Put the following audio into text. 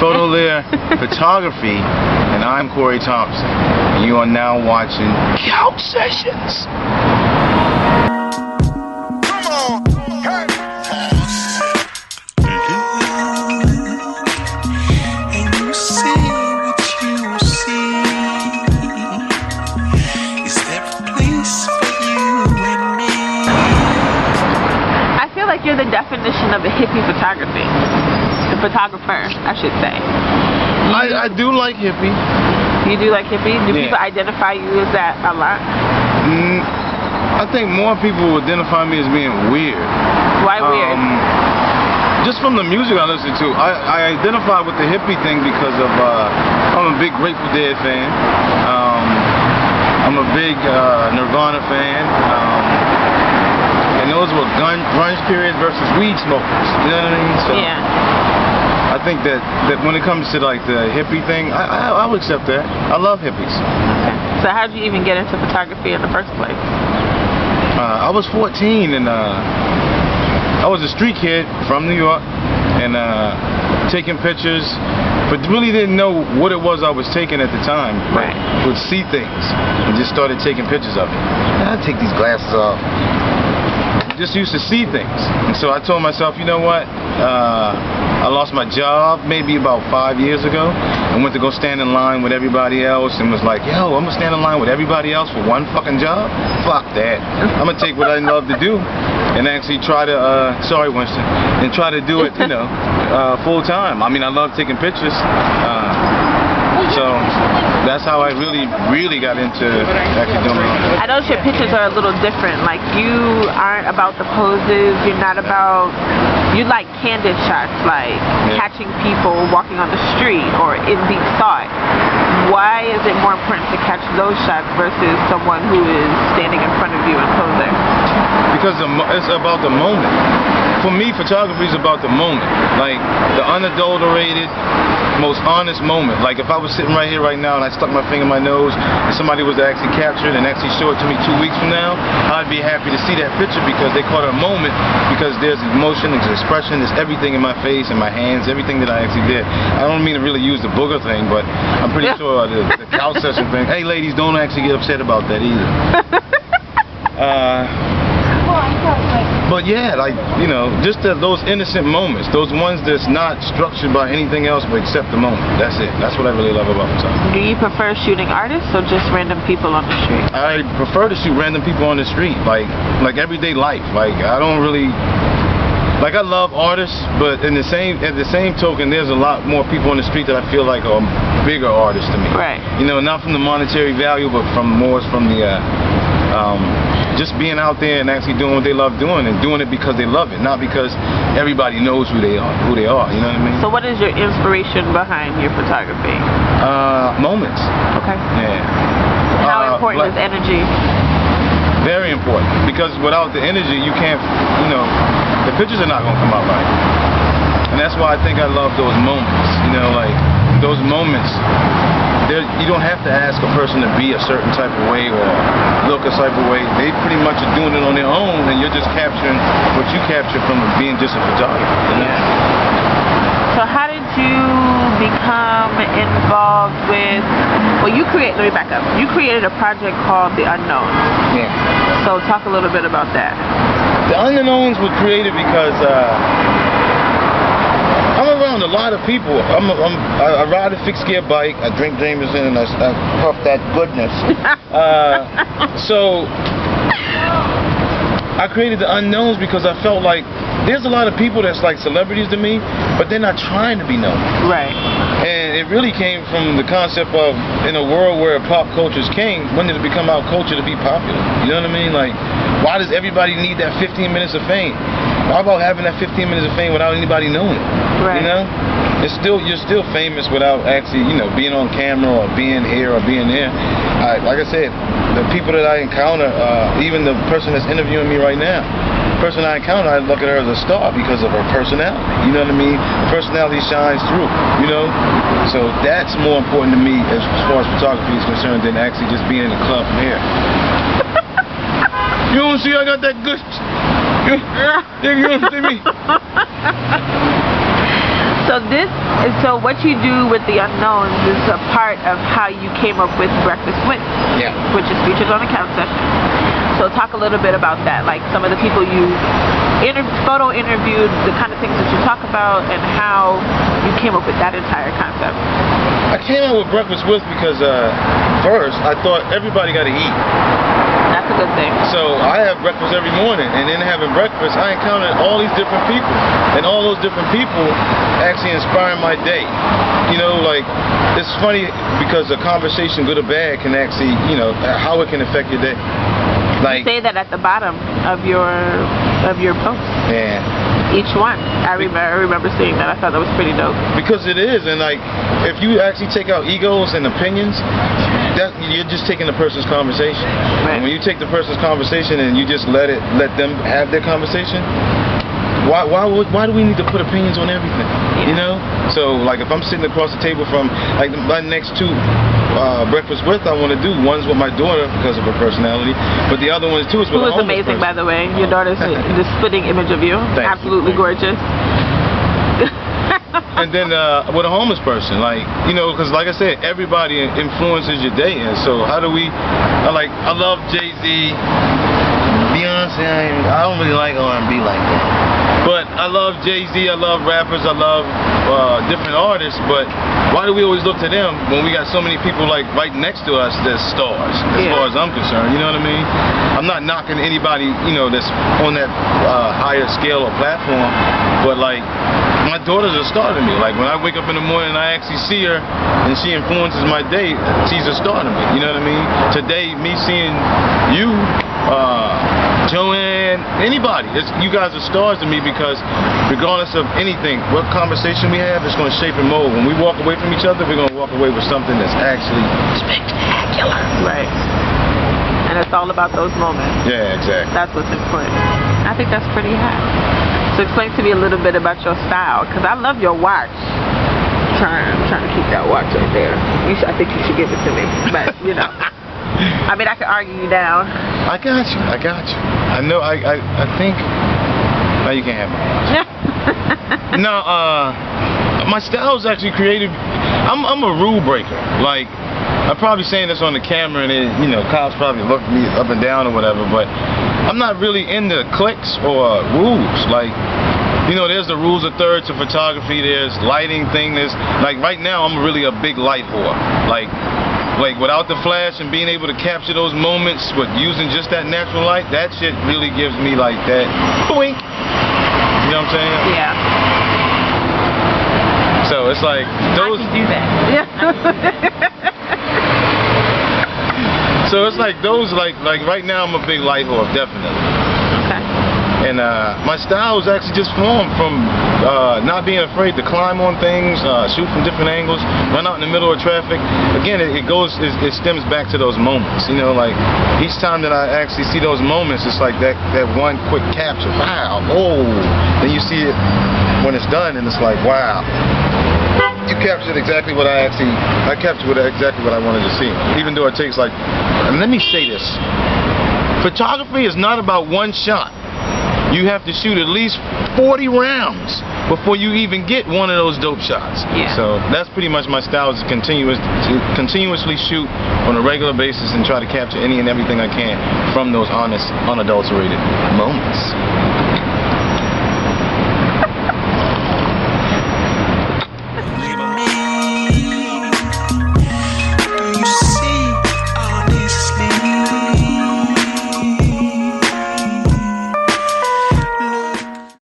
Photoleer Photography, and I'm Corey Thompson. And you are now watching Couch Sessions. Come on, hey. And you see what you see. Is there a place for you and me? I feel like you're the definition of a hippie photography. A photographer, I should say. I do like hippie. You do like hippie? Do Yeah. people identify you as that a lot? I think more people identify me as being weird. Why weird? Just from the music I listen to. I identify with the hippie thing because of I'm a big Grateful Dead fan. I'm a big Nirvana fan. And those were grunge periods versus weed smokers. You know what I mean? So Yeah. I think that when it comes to like the hippie thing, I'll accept that. I love hippies. Okay. So how did you even get into photography in the first place? I was 14 and I was a street kid from New York and taking pictures, but really didn't know what it was I was taking at the time. Right. Would see things and just started taking pictures of it. And I'd take these glasses off. Just used to see things, and so I told myself, you know what? I lost my job maybe about 5 years ago and went to go stand in line with everybody else and was like, yo, I'm gonna stand in line with everybody else for one fucking job? Fuck that. I'm gonna take what I love to do and actually try to, sorry Winston, and try to do it, you know, full time. I mean, I love taking pictures. So that's how I really got into actually doing it. I notice your pictures are a little different. Like, you aren't about the poses. You're not about, you like candid shots, like catching people walking on the street or in deep thought. Why is it more important to catch those shots versus someone who is standing in front of you and posing? Because it's about the moment. For me, photography is about the moment. Like the unadulterated, most honest moment. Like if I was sitting right here right now and I stuck my finger in my nose and somebody was to actually capture it and actually show it to me 2 weeks from now, I'd be happy to see that picture because they caught a moment, because there's emotion, there's expression, there's everything in my face and my hands, everything that I actually did. I don't mean to really use the booger thing, but I'm pretty sure the couch session thing, hey ladies, don't actually get upset about that either. But yeah, like, you know, just those innocent moments, those ones that's not structured by anything else but except the moment. That's it. That's what I really love about photography. Do you prefer shooting artists or just random people on the street? I prefer to shoot random people on the street, like everyday life. Like I don't really, like I love artists, but at the same token, there's a lot more people on the street that I feel like are bigger artists to me. Right. You know, not from the monetary value, but from the just being out there and actually doing what they love doing and doing it because they love it, not because everybody knows who they are, you know what I mean? So what is your inspiration behind your photography? Moments. Okay. Yeah. How important is energy? Very important, because without the energy you can't, you know, the pictures are not going to come out right. And that's why I think I love those moments, you know, like those moments. You don't have to ask a person to be a certain type of way or look a type of way. They pretty much are doing it on their own, and you're just capturing what you capture from being just a photographer. You know? So how did you become involved with, well, let me back up. You created a project called The Unknown. Yeah. So talk a little bit about that. The Unknowns were created because I'm around a lot of people. I ride a fixed gear bike. I drink Jameson and I puff that goodness. So I created The Unknowns because I felt like there's a lot of people that's like celebrities to me, but they're not trying to be known. Right. And it really came from the concept of, in a world where pop culture is king, when did it become our culture to be popular? You know what I mean? Like, why does everybody need that 15 minutes of fame? How about having that 15 minutes of fame without anybody knowing it? Right. You know? You're still famous without actually, you know, being on camera or being here or being there. Like I said, the people that I encounter, even the person that's interviewing me right now, the person I encounter, I look at her as a star because of her personality. You know what I mean? Personality shines through, you know? So that's more important to me as far as photography is concerned than actually just being in the club from here. You don't see I got that good... You don't see me? So So what you do with the unknowns is a part of how you came up with Breakfast With, which is featured on the concept. So talk a little bit about that, like some of the people you photo interviewed, the kind of things that you talk about, and how you came up with that entire concept. I came up with Breakfast With because first I thought everybody got to eat. That's a good thing. So I have breakfast every morning, and in having breakfast, I encountered all these different people, and all those different people actually inspire my day. You know, like, it's funny because a conversation, good or bad, can actually, you know, how it can affect your day. Like, you say that at the bottom of your post. Yeah. Each one. I remember seeing that. I thought that was pretty dope. Because it is, and like, if you actually take out egos and opinions, that you're just taking the person's conversation. Right. And when you take the person's conversation and you just let them have their conversation, why do we need to put opinions on everything? Yeah. You know? So like, if I'm sitting across the table from like my next two Breakfast With, I want to do one's with my daughter because of her personality, but the other one too is with a homeless amazing, person. by the way. Your daughter's the spitting image of you. Thank Absolutely you. gorgeous. And then with a homeless person, like, you know, because like I said, everybody influences your day, and so how do we? I love Jay-Z, Beyonce. I don't really like R&B like that, but I love Jay-Z. I love rappers. I love different artists. But why do we always look to them when we got so many people like right next to us that's stars? As far as I'm concerned, you know what I mean? I'm not knocking anybody, you know, that's on that higher scale or platform, but like, my daughter's a star to me. Like, when I wake up in the morning and I actually see her and she influences my day, she's a star to me. You know what I mean? Today, me seeing you, Joanne, anybody, you guys are stars to me, because regardless of anything, what conversation we have, it's going to shape and mold. When we walk away from each other, we're going to walk away with something that's actually spectacular. Right. And it's all about those moments. Yeah, exactly. That's what's important. I think that's pretty hot. So explain to me a little bit about your style, because I love your watch. I'm trying to keep that watch right there. I think you should give it to me, but you know. I mean, I could argue you down. I got you. I know. I think. No, you can't have my watch. No, my style is actually creative. I'm a rule breaker. Like, I'm probably saying this on the camera, and it, you know, cops probably look me up and down or whatever, but I'm not really into cliques or rules. Like, you know, there's the rules of thirds to photography. There's lighting thing. There's like, right now I'm really a big light whore. Like without the flash and being able to capture those moments with using just that natural light, that shit really gives me like that wink. You know what I'm saying? Yeah. So it's like those. I can do that. Yeah. So it's like those, like right now I'm a big light whore, definitely. Okay. And my style is actually just formed from not being afraid to climb on things, shoot from different angles, run out in the middle of traffic. Again, it stems back to those moments. You know, like each time that I actually see those moments, it's like that one quick capture. Wow, oh, then you see it when it's done, and it's like, wow. You captured exactly what I captured exactly what I wanted to see. Even though it takes like, and let me say this, photography is not about one shot. You have to shoot at least 40 rounds before you even get one of those dope shots. Yeah. So that's pretty much my style, is to continuously shoot on a regular basis and try to capture any and everything I can from those honest, unadulterated moments.